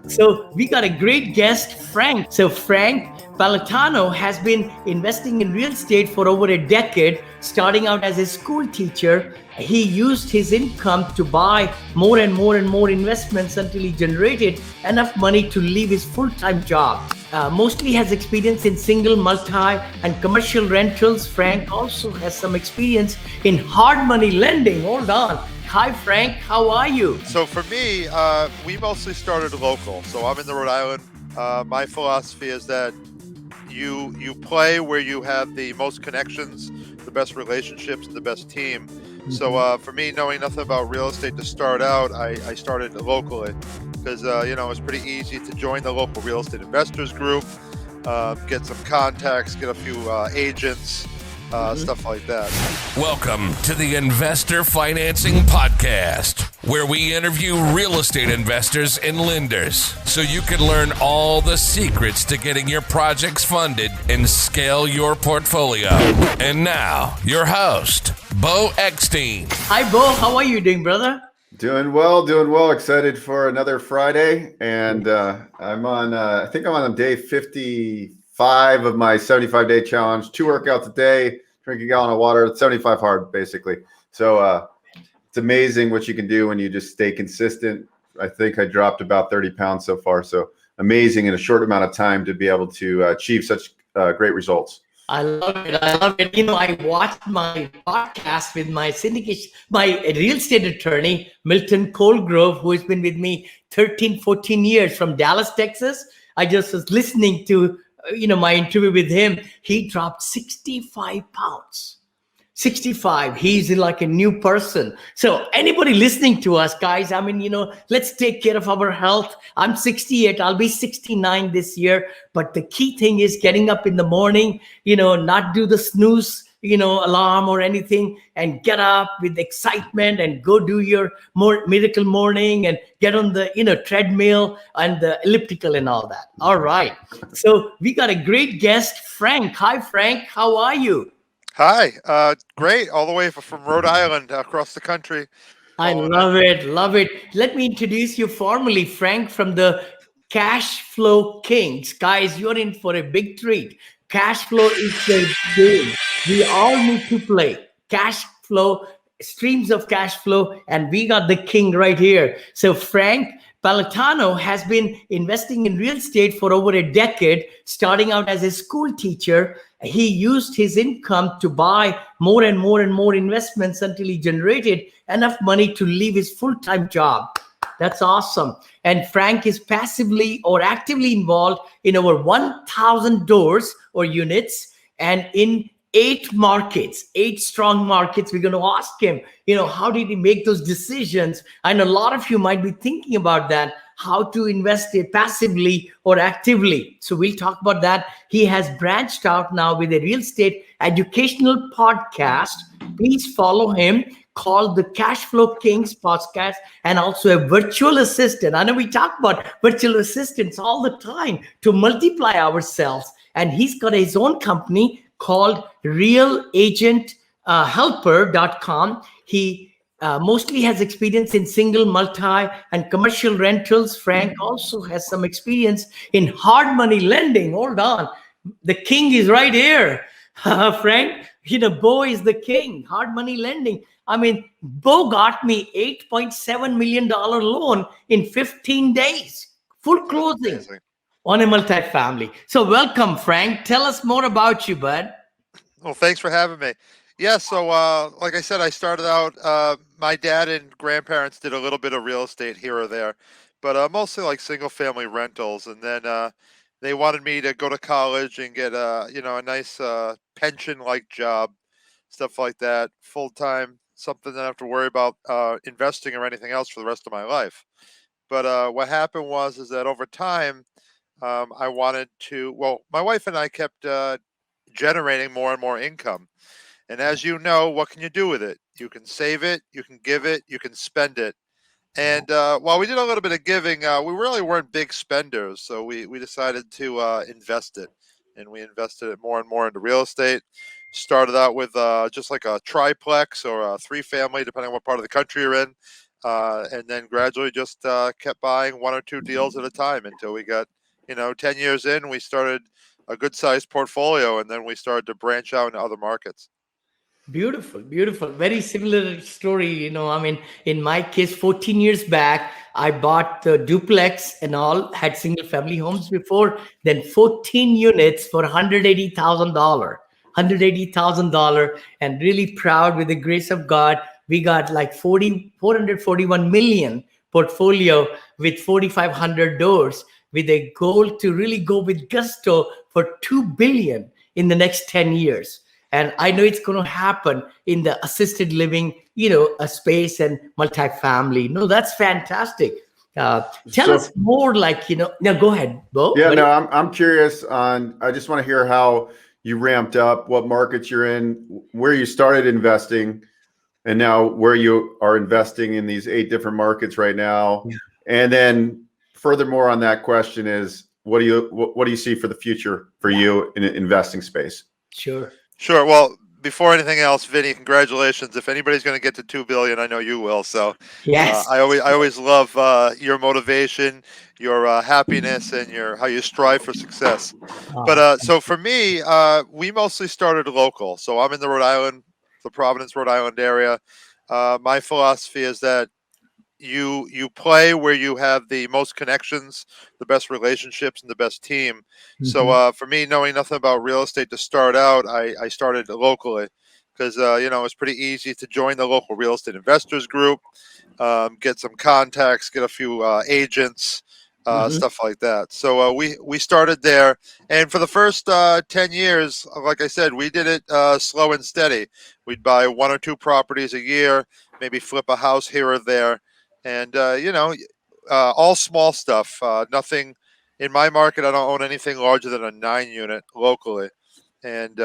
So we got a great guest, Frank. So Frank Palatano has been investing in real estate for over a decade, starting out as a school teacher. He used his income to buy more and more and more investments until he generated enough money to leave his full-time job. Mostly has experience in single, multi, and commercial rentals. Frank also has some experience in hard money lending. Hold on. Hi, Frank. How are you? So for me, we mostly started local. So I'm in the Rhode Island. My philosophy is that you play where you have the most connections, the best relationships, the best team. So for me, knowing nothing about real estate to start out, I started locally because it's pretty easy to join the local real estate investors group, get some contacts, get a few agents. Stuff like that. Welcome to the Investor Financing Podcast, where we interview real estate investors and lenders so you can learn all the secrets to getting your projects funded and scale your portfolio. And now, your host, Beau Eckstein. Hi, Beau. How are you doing, brother? Doing well. Excited for another Friday. And I'm on, I think I'm on day 55 of my 75-day challenge. 2 workouts a day, drink a gallon of water, 75 hard, basically. So it's amazing what you can do when you just stay consistent. I think I dropped about 30 pounds so far. So amazing in a short amount of time to be able to achieve such great results. I love it. I watched my podcast with my syndication, my real estate attorney, Milton Colgrove, who has been with me 13, 14 years from Dallas, Texas. I just was listening to, my interview with him. He dropped 65 pounds. 65. He's like a new person. So anybody listening to us, guys, let's take care of our health. I'm 68. I'll be 69 this year. But the key thing is getting up in the morning, not do the snooze, alarm or anything, and get up with excitement and go do your miracle morning and get on the, treadmill and the elliptical and all that. All right. So we got a great guest, Frank. Hi, Frank. How are you? Hi, great, all the way from Rhode Island across the country. I love it. Love it. Let me introduce you formally, Frank, from the CashFlow Kings. Guys, you're in for a big treat. Cashflow is the game. We all need to play. Cash flow, streams of cash flow, and we got the king right here. So Frank Palatano has been investing in real estate for over a decade, starting out as a school teacher. He used his income to buy more and more and more investments until he generated enough money to leave his full-time job. That's awesome. And Frank is passively or actively involved in over 1,000 doors or units and in 8 markets, 8 strong markets. We're going to ask him, how did he make those decisions? I know a lot of you might be thinking about that, how to invest it passively or actively. So we'll talk about that. He has branched out now with a real estate educational podcast. Please follow him, called the CashFlow Kings podcast, and also a virtual assistant. I know we talk about virtual assistants all the time to multiply ourselves. And he's got his own company called realagenthelper.com. He mostly has experience in single, multi, and commercial rentals. Frank also has some experience in hard money lending. Hold on. The king is right here. Frank, Beau is the king, hard money lending. Beau got me $8.7 million loan in 15 days, full closing. Amazing. On a multifamily. So welcome, Frank. Tell us more about you, bud. Well, thanks for having me. Yeah, so like I said, I started out, my dad and grandparents did a little bit of real estate here or there, but mostly like single family rentals. And then they wanted me to go to college and get a nice pension-like job, stuff like that, full-time, something that I don't have to worry about investing or anything else for the rest of my life. But what happened is that over time, I wanted to, my wife and I kept generating more and more income. And as you know, what can you do with it? You can save it, you can give it, you can spend it. And while we did a little bit of giving, we really weren't big spenders. So we decided to invest it. And we invested it more and more into real estate. Started out with just like a triplex or a 3-family, depending on what part of the country you're in. and then gradually just kept buying one or two deals at a time until we got, 10 years in. We started a good sized portfolio, and then we started to branch out into other markets. Beautiful, beautiful. Very similar story. I mean, in my case, 14 years back, I bought the duplex and all, had single family homes before, then 14 units for $180,000. $180,000, and really proud with the grace of God. We got like 441 million portfolio with 4,500 doors, with a goal to really go with gusto for 2 billion in the next 10 years. And I know it's going to happen in the assisted living, a space and multifamily. No, that's fantastic. Tell us So more, like, now go ahead, Bo. yeah, no, I'm curious on. I just want to hear how you ramped up, what markets you're in, where you started investing, and now where you are investing in these 8 different markets right now. Yeah. And then furthermore on that question is, what do you see for the future for you in an investing space? Sure. Sure. Well, before anything else, Vinny, congratulations. If anybody's going to get to 2 billion, I know you will. So Yes. I always love your motivation, your happiness, and your how you strive for success. But so for me, we mostly started local. So I'm in the Providence, Rhode Island area. My philosophy is that you play where you have the most connections, the best relationships, and the best team. So Mhm. for me, knowing nothing about real estate to start out, I started locally because it's pretty easy to join the local real estate investors group, get some contacts, get a few agents, Mhm. stuff like that. So we started there, and for the first 10 years, like I said, we did it slow and steady. We'd buy one or two properties a year, maybe flip a house here or there, and all small stuff. Nothing in my market. I don't own anything larger than a 9 unit locally, and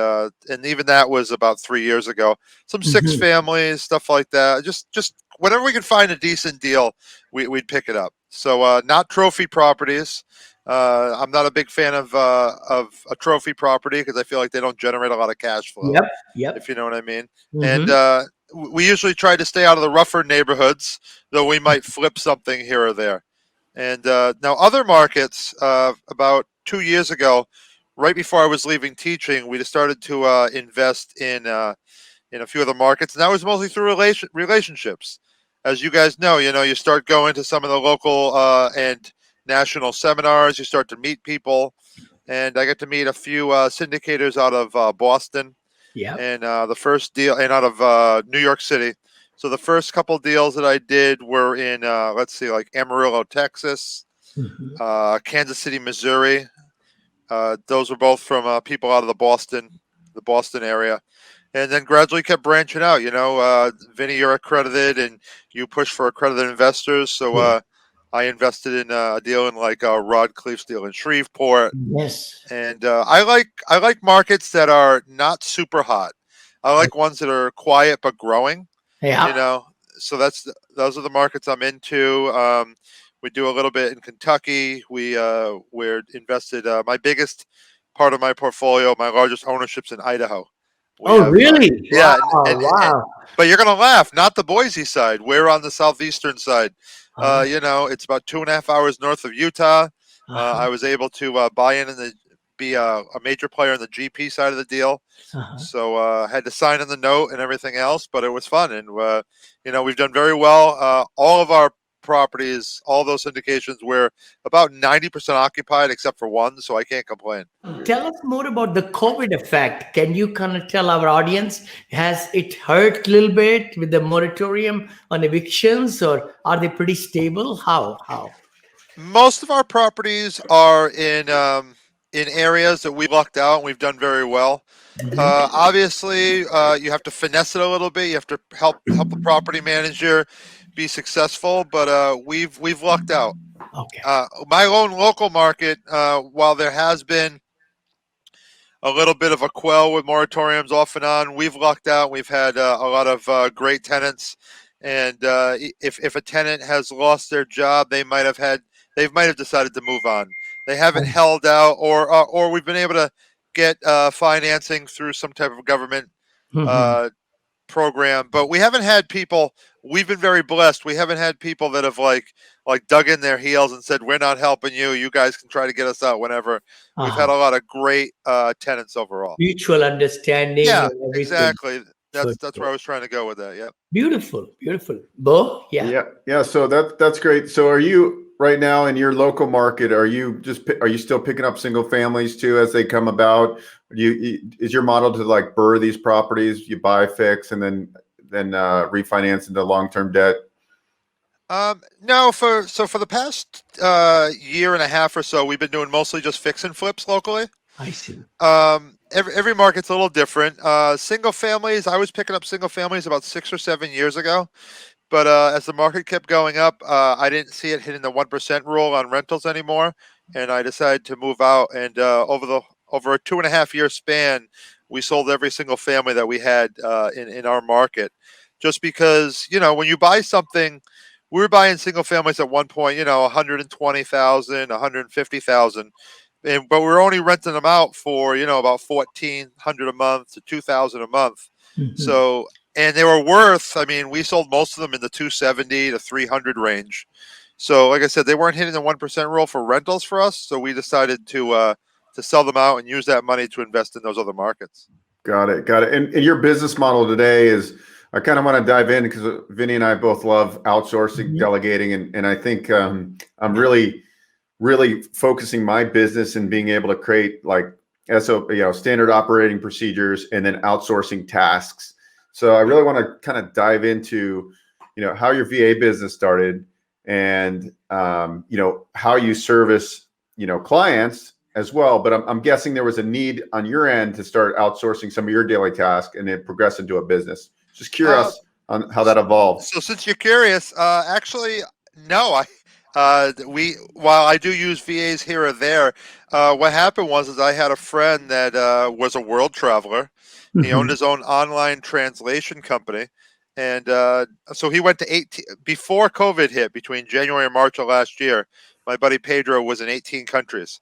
even that was about 3 years ago. Some six Mhm. families, stuff like that. Just whenever we could find a decent deal, we'd pick it up. So not trophy properties. I'm not a big fan of a trophy property because I feel like they don't generate a lot of cash flow, Yep. Yep. if you know what I mean. And Mhm. we usually try to stay out of the rougher neighborhoods, though we might flip something here or there. And now other markets, about 2 years ago, right before I was leaving teaching, we just started to invest in a few other markets, and that was mostly through relationships. As you guys know, you start going to some of the local and national seminars. You start to meet people, and I got to meet a few syndicators out of Boston, Yep. and the first deal, and out of New York City. So the first couple deals that I did were in, let's see, like Amarillo, Texas, Mhm. Kansas City, Missouri. Those were both from people out of the Boston area, and then gradually kept branching out. Vinny, you're accredited, and you push for accredited investors. So Yeah. I invested in a deal in like Rod Cleef's deal in Shreveport, Yes. and I like markets that are not super hot. I like ones that are quiet but growing. You Yep. know, so those are the markets I'm into. We do a little bit in Kentucky. We're invested. My biggest part of my portfolio, my largest ownerships in Idaho. We Oh, have really? Wow. yeah, and Wow. but you're gonna laugh. Not the Boise side. We're on the southeastern side. Uh-huh. It's about 2.5 hours north of Utah. Uh-huh. I was able to buy in and be a major player in the GP side of the deal. Uh-huh. So had to sign in the note and everything else, but it was fun, and we've done very well. All of our properties, all those syndications, we're about 90% occupied except for one, so I can't complain. Tell us more about the COVID effect. Can you kind of tell our audience, has it hurt a little bit with the moratorium on evictions, or are they pretty stable? How? How? Most of our properties are in areas that we lucked out and we've done very well. Mhm. Obviously, you have to finesse it a little bit. You have to help the property manager be successful, but we've lucked out. Okay. My own local market, while there has been a little bit of a quell with moratoriums off and on, we've lucked out. We've had a lot of great tenants, and if a tenant has lost their job, they might have decided to move on. They haven't held out, or we've been able to get financing through some type of government Mhm. uh, program, but we haven't had people. We've been very blessed. We haven't had people that have like dug in their heels and said, "We're not helping you. You guys can try to get us out whenever." We've had Uh-huh. a lot of great tenants overall. Mutual understanding Yeah, and everything. exactly. For That's sure. where I was trying to go with that. Yeah. Beautiful, beautiful. Bo, yeah. Yeah, yeah. So that's great. So are you right now in your local market? Are you still picking up single families too as they come about? Is your model to like burr these properties? You buy, fix, and then refinance into long-term debt? No, for the past year and a half or so, we've been doing mostly just fix and flips locally. I see. Every market's a little different. Single families, I was picking up single families about 6 or 7 years ago, but as the market kept going up, I didn't see it hitting the 1% rule on rentals anymore, and I decided to move out. And over a 2.5 year span, we sold every single family that we had in our market, just because when you buy something, we were buying single families at one point, 120,000, 150,000, but we're only renting them out for about 1,400 a month to 2,000 a month. Mhm. So, and they were worth. I mean, we sold most of them in the 270 to 300 range. So, like I said, they weren't hitting the 1% rule for rentals for us. So we decided to sell them out and use that money to invest in those other markets. Got it. Got it. And your business model today is, I kind of want to dive in because Vinny and I both love outsourcing, Mhm. delegating, and I think I'm really focusing my business and being able to create like SOP, standard operating procedures, and then outsourcing tasks. So I really want to kind of dive into, how your VA business started and, how you service, clients as well. But I'm guessing there was a need on your end to start outsourcing some of your daily tasks and then progress into a business. Just Uh, curious on how that evolved. So since you're curious, actually, no, while I do use VAs here or there, what happened was I had a friend that was a world traveler. He owned Mhm. his own online translation company, and so he went to 18 before COVID hit between January and March of last year. My buddy Pedro was in 18 countries.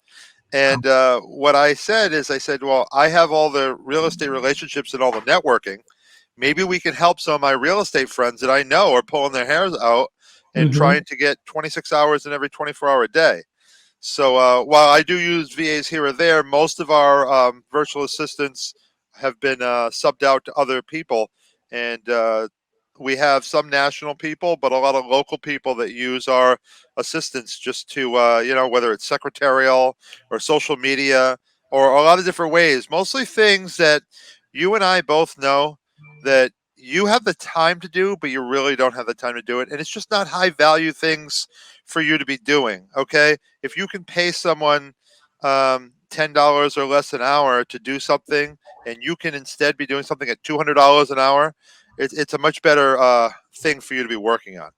And what I said is, I said, well, I have all the real estate relationships and all the networking. Maybe we can help some of my real estate friends that I know are pulling their hairs out and Mhm. trying to get 26 hours in every 24-hour day. So while I do use VAs here or there, most of our virtual assistants have been subbed out to other people. And we have some national people, but a lot of local people that use our assistants just to, whether it's secretarial or social media or a lot of different ways, mostly things that you and I both know that you have the time to do, but you really don't have the time to do it. And it's just not high value things for you to be doing. Okay. If you can pay someone $10 or less an hour to do something, and you can instead be doing something at $200 an hour, it's a much better thing for you to be working on.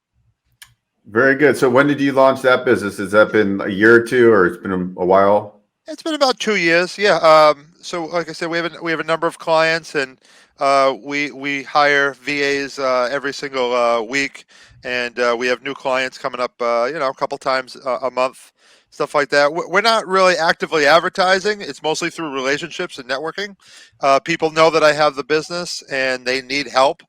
Very good. So when did you launch that business? Has that been a year or two, or it's been a while? It's been about 2 years. Yeah. So like I said, we have a number of clients, and we hire VAs every single week, and we have new clients coming up. A couple times a month, stuff like that. We're not really actively advertising. It's mostly through relationships and networking. People know that I have the business and they need help,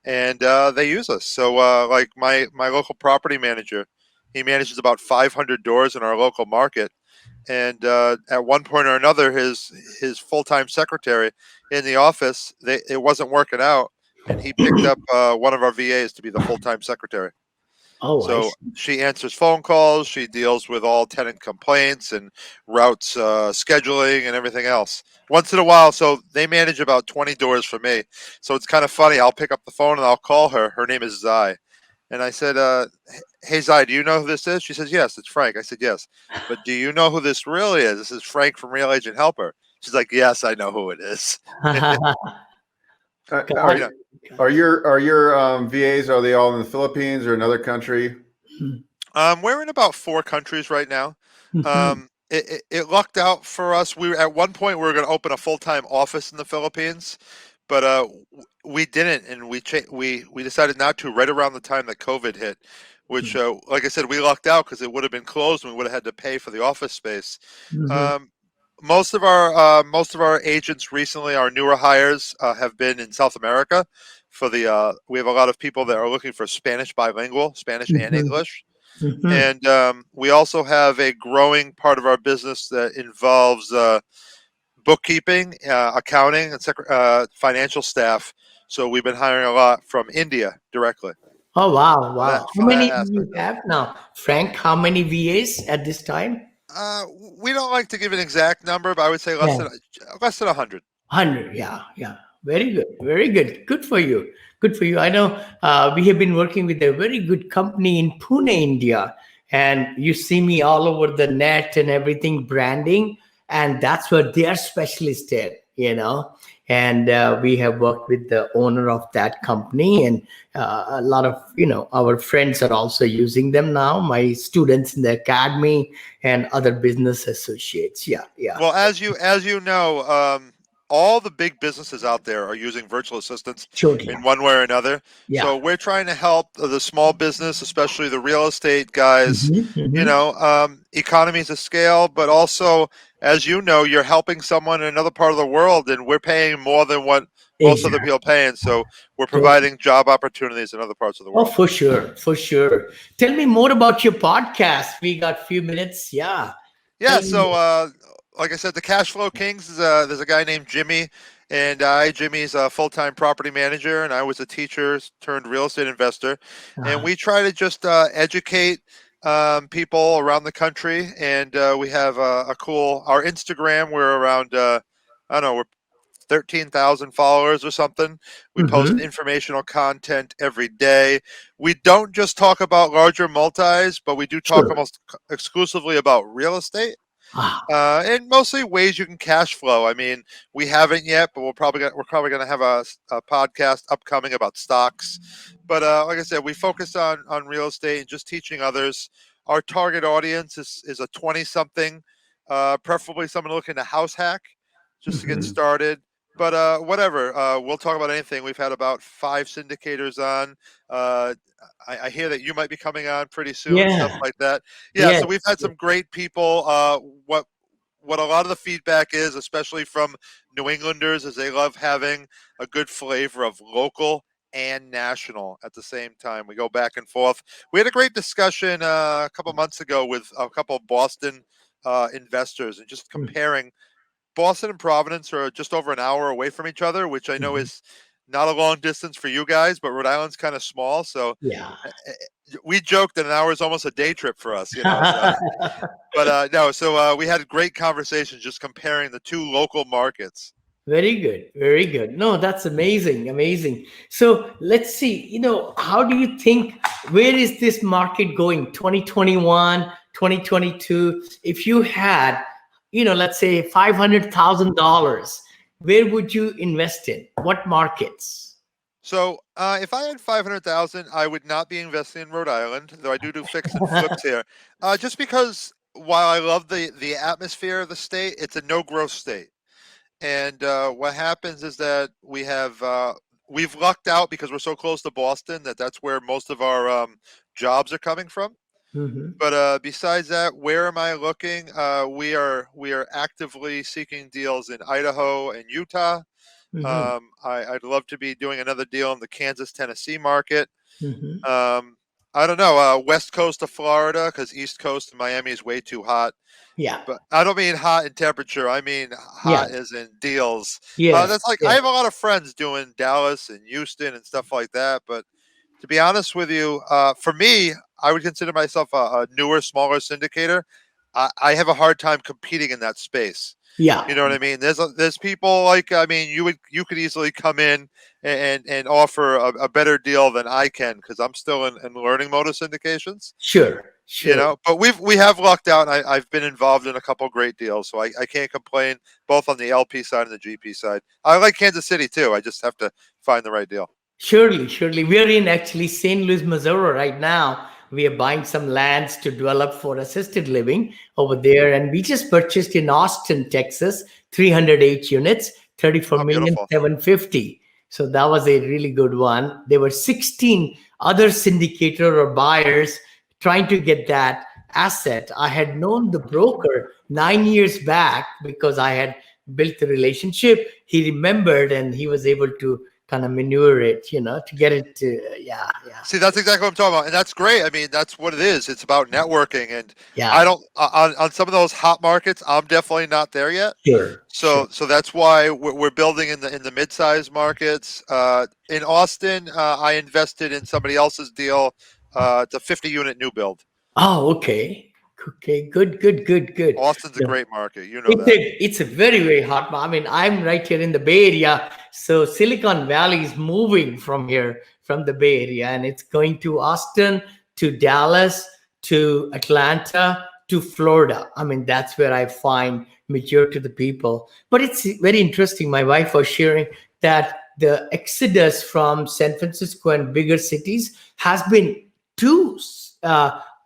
and they use us. So like my local property manager, he manages about 500 doors in our local market, and at one point or another, his full time secretary in the office, it wasn't working out, and he picked up one of our VAs to be the full time secretary. Oh, I So see. she answers phone calls, she deals with all tenant complaints and routes scheduling and everything else. Once in a while, so they manage about 20 doors for me. So it's kind of funny. I'll pick up the phone and I'll call her. Her name is Zai. And I said, hey, Zai, do you know who this is? She says, yes, it's Frank. I said, yes. But do you know who this really is? This is Frank from Real Agent Helper. She's like, yes, I know who it is. Uh, Got are Yeah. it. are your VAs, are they all in the Philippines or another country? We're in about 4 countries right now. Mhm. It lucked out for us. We were at one point we were going to open a full time office in the Philippines, but we didn't, and we decided not to right around the time that COVID hit. Which, like I said, we lucked out because it would have been closed and we would have had to pay for the office space. Mhm. Um, most of our agents recently, our newer hires, have been in South America. For the we have a lot of people that are looking for Spanish bilingual, Spanish and Mhm, English, mhm. and we also have a growing part of our business that involves bookkeeping, accounting, and financial staff. So we've been hiring a lot from India directly Oh, wow, for that wow. How for that many do you aspect of it. have now? Frank, how many VAs at this time? Uh, we don't like to give an exact number, but I would say Yeah. less than 100. 100, yeah, yeah. Very good, very good. Good for you. Good for you. I know we have been working with a very good company in Pune, India, and you see me all over the net and everything branding, and that's where they are specialists at, And we have worked with the owner of that company, and a lot of our friends are also using them now. My students in the academy and other business associates. Yeah, yeah, Well, as you know, all the big businesses out there are using virtual assistants totally. in one way or another. Yeah. So we're trying to help the small business, especially the real estate guys. Mhm, mhm. Economies of scale, but also, as you know, you're helping someone in another part of the world, and we're paying more than what most other Exactly. people are paying. So we're Totally. providing job opportunities in other parts of the Oh, world. for sure, for sure. Tell me more about your podcast. We got few minutes. Yeah. Yeah, Tell me so more. like I said, the CashFlow Kings is there's a guy named Jimmy, and Jimmy's a full-time property manager, and I was a teacher turned real estate investor, and Uh-huh. we try to just educate people around the country, and we have a cool our Instagram. We're around I don't know, we're 13,000 followers or something. We post Mm-hmm. informational content every day. We don't just talk about larger multis, but we do talk Sure. almost exclusively about real estate, Ah. and mostly ways you can cash flow. I mean, we haven't yet, but we're probably gonna have a podcast upcoming about stocks. But like I said, we focus on real estate and just teaching others. Our target audience is a 20 something, preferably someone looking to house hack just to get Mhm. started. But whatever, we'll talk about anything. We've had about 5 syndicators on. Uh, I hear that you might be coming on pretty soon, stuff Yeah. like that. Yeah, Yes. so we've had some great people. What a lot of the feedback is, especially from New Englanders, is they love having a good flavor of local and national at the same time. We go back and forth. We had a great discussion a couple months ago with a couple of Boston investors and just Mm. comparing. Boston and Providence are just over an hour away from each other, which I know Mhm. is not a long distance for you guys, but Rhode Island's kind of small. So Yeah. we joked that an hour is almost a day trip for us, you know. So, but no, so we had great conversations just comparing the two local markets. Very good. Very good. No, that's amazing. Amazing. So let's see, how do you think, where is this market going? 2021, 2022? If you had, let's say $500,000, where would you invest in? What markets? So if I had 500,000, I would not be investing in Rhode Island, though I do fix and flips here. Just because while I love the atmosphere of the state, it's a no growth state. And what happens is that we've lucked out because we're so close to Boston that that's where most of our jobs are coming from. Hmm. But besides that, where am I looking? We are actively seeking deals in Idaho and Utah. Hmm. I'd love to be doing another deal in the Kansas Tennessee market. Hmm. Um, I don't know, west coast of Florida because East Coast of Miami is way too hot. Yeah. But I don't mean hot in temperature. I mean Yeah. hot as in deals. Yes. That's like I Yes. have a lot of friends doing Dallas and Houston and stuff like that. But to be honest with you, for me, I would consider myself a newer, smaller syndicator. I have a hard time competing in that space. Yeah. You know what I mean? There's people like I mean you could easily come in and offer a better deal than I can because I'm still in learning mode of syndications. Sure. You Sure. know, but we have lucked out. And I've been involved in a couple great deals, so I can't complain. Both on the LP side and the GP side. I like Kansas City too. I just have to find the right deal. Surely, surely. We are in actually St. Louis, Missouri right now. We are buying some lands to develop for assisted living over there. And we just purchased in Austin, Texas, 308 units, thirty-four Oh, million beautiful. 750. So that was a really good one. There were 16 other syndicator or buyers trying to get that. asset. I had known the broker 9 years back because I had built the relationship. He remembered and he was able to kind of maneuver it, to get it to, yeah, yeah, See, that's exactly what I'm talking about, and that's great. I mean, that's what it is. It's about networking, and I yeah, don't on some of those hot markets. I'm definitely not there yet. sure, sure. So that's why we're building in the mid-sized markets. In Austin, I invested in somebody else's deal. It's a 50-unit new build. Oh, okay. Okay, good, good, good, good. Austin's a No, great market. You know It's that. a very, very hot. I mean, I'm right here in the Bay Area. So Silicon Valley is moving from here, from the Bay Area, and it's going to Austin, to Dallas, to Atlanta, to Florida. I mean, that's where I find majority of the people. But it's very interesting. My wife was sharing that the exodus from San Francisco and bigger cities has been to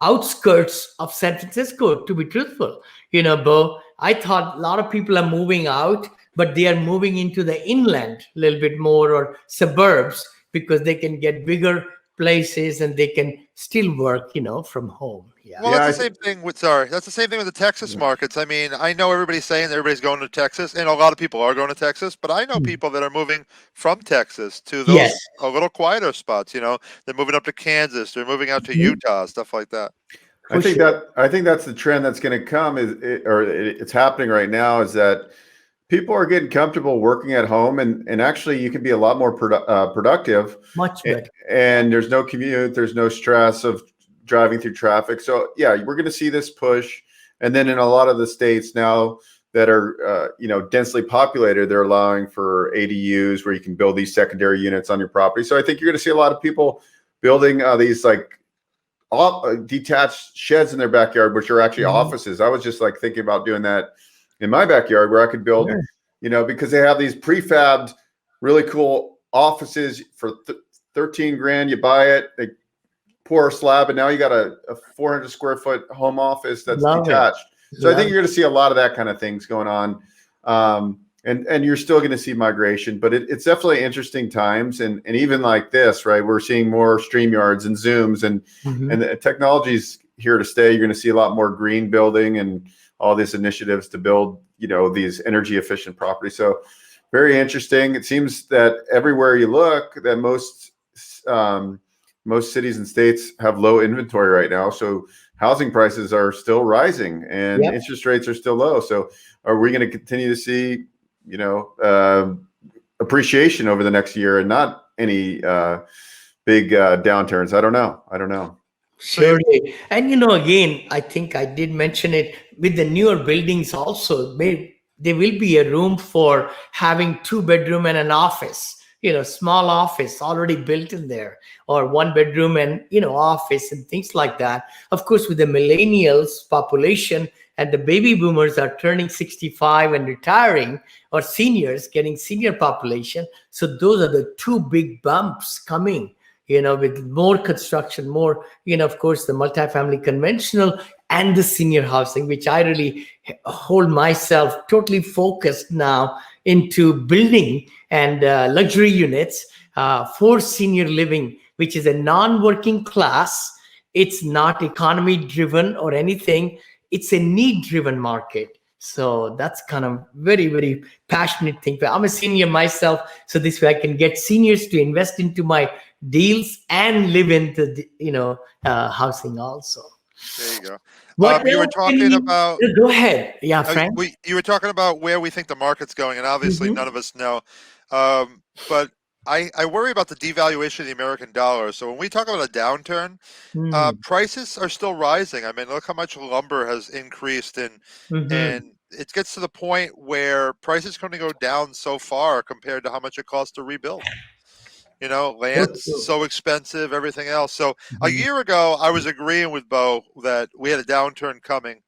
outskirts of San Francisco, to be truthful. Bo, I thought a lot of people are moving out, but they are moving into the inland a little bit more, or suburbs, because they can get bigger places and they can still work, from home. Yeah. Well, Yeah, that's the same thing with sorry. That's the same thing with the Texas yeah. markets. I mean, I know everybody's saying that everybody's going to Texas, and a lot of people are going to Texas. But I know Mm. people that are moving from Texas to Yes. those a little quieter spots. They're moving up to Kansas. They're moving out to Mhm. Utah, stuff like that. For sure. I think that's the trend that's going to come it's happening right now, is that people are getting comfortable working at home, and actually you can be a lot more productive, Much and, better. and there's no commute, there's no stress of driving through traffic. So yeah, we're going to see this push. And then in a lot of the states now that are densely populated, they're allowing for ADUs where you can build these secondary units on your property. So I think you're going to see a lot of people building these like detached sheds in their backyard, which are actually Mhm. offices. I was just like thinking about doing that in my backyard, where I could build, Yeah. because they have these prefabbed, really cool offices for 13 grand. You buy it, they pour a slab, and now you got a 400 square foot home office that's Love it. detached. So I think Love you're going to see a lot of that kind of things going on. And you're still going to see migration, but it's definitely interesting times. And even like this, right? We're seeing more StreamYards and Zooms, and it. the technology's here to stay. You're going to see a lot more green building and all these initiatives to build, these energy efficient properties. So very interesting. It seems that everywhere you look, that most cities and states have low inventory right now. So housing prices are still rising and Yep. interest rates are still low. So are we going to continue to see, appreciation over the next year and not any big downturns? I don't know. So you Surely. And again, I think I did mention it with the newer buildings also. There will be a room for having 2 bedroom and an office, small office already built in there, or 1 bedroom and, office and things like that. Of course, with the millennials population and the baby boomers are turning 65 and retiring, or seniors getting senior population. So those are the two big bumps coming, with more construction, more, of course, the multifamily conventional and the senior housing, which I really hold myself totally focused now into building and luxury units for senior living, which is a non-working class. It's not economy driven or anything. It's a need driven market. So that's kind of very, very passionate thing. I'm a senior myself, so this way I can get seniors to invest into my deals and live into the, housing also. There you go. What You were else can talking you about go ahead? Yeah, Frank. you were talking about where we think the market's going, and obviously Mhm. none of us know. But I worry about the devaluation of the American dollar. So when we talk about a downturn, Mm. prices are still rising. I mean, look how much lumber has increased, and Mhm. it gets to the point where prices going to go down so far compared to how much it costs to rebuild. So Land's true. so expensive, everything else. So a Mhm. year ago, I was agreeing with Beau that we had a downturn coming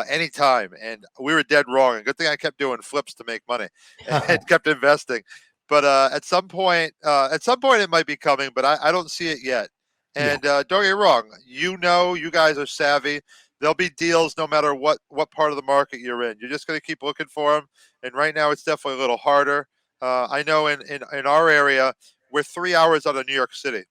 anytime, and we were dead wrong. And good thing I kept doing flips to make money and kept investing. But at some point, it might be coming, but I don't see it yet. Yeah. And don't get me wrong, you guys are savvy. There'll be deals no matter what part of the market you're in. You're just going to keep looking for them. And right now, it's definitely a little harder. I know in our area, we're 3 hours out of New York City.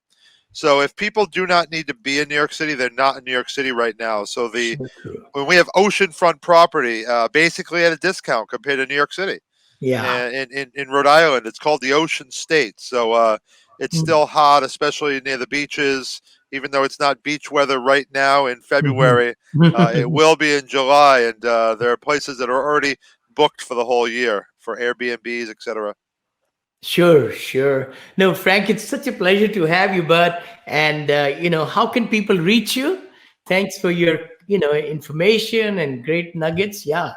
So if people do not need to be in New York City, they're not in New York City right now. So So true. when we have oceanfront property, basically at a discount compared to New York City. Yeah. And in Rhode Island, it's called the Ocean State. So it's Mm. still hot, especially near the beaches. Even though it's not beach weather right now in February, it Mhm. will be in July. And there are places that are already booked for the whole year for Airbnbs, etc. Sure, sure. No, Frank, it's such a pleasure to have you, bud. And how can people reach you? Thanks for your, information and great nuggets. Yeah.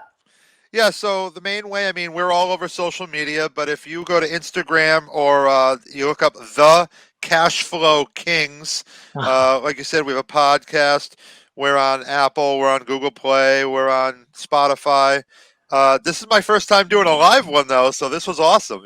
Yeah, so the main way, I mean, we're all over social media, but if you go to Instagram or you look up the CashFlow Kings, Ah, like you said, we have a podcast. We're on Apple, we're on Google Play, we're on Spotify. This is my first time doing a live one, though, so this was awesome.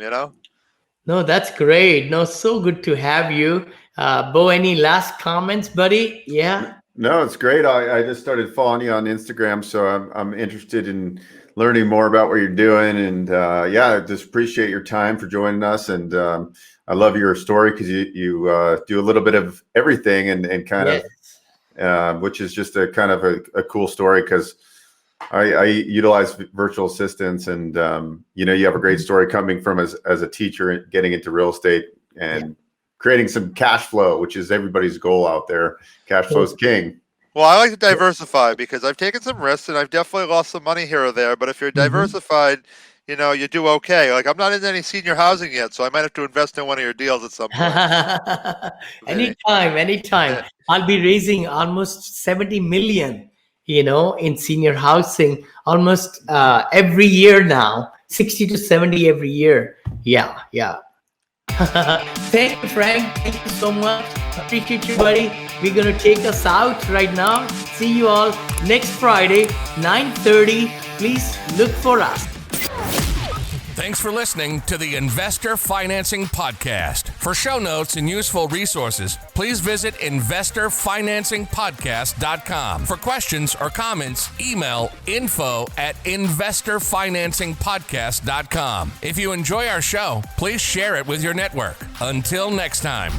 no, that's great. No, so good to have you. Bo, any last comments, buddy? Yeah. No, it's great. I just started following you on Instagram, so I'm interested in learning more about what you're doing. And yeah, I just appreciate your time for joining us. And I love your story because you do a little bit of everything and kind Yes. of which is just a kind of a cool story because I utilize virtual assistants, and you have a great story coming from as a teacher and getting into real estate and creating some cash flow, which is everybody's goal out there. Cash flow is king. Well, I like to diversify because I've taken some risks and I've definitely lost some money here or there. But if you're Mhm. diversified, you do okay. Like I'm not in any senior housing yet, so I might have to invest in one of your deals at some point. Maybe. Anytime, anytime. I'll be raising almost 70 million, in senior housing almost every year now, 60 to 70 every year. Yeah, yeah. Thank you, Frank. Thank you so much. Appreciate you, buddy. We're gonna take us out right now. See you all next Friday, 9:30. Please look for us. Thanks for listening to the Investor Financing Podcast. For show notes and useful resources, please visit investorfinancingpodcast.com. For questions or comments, email info@investorfinancingpodcast.com. If you enjoy our show, please share it with your network. Until next time.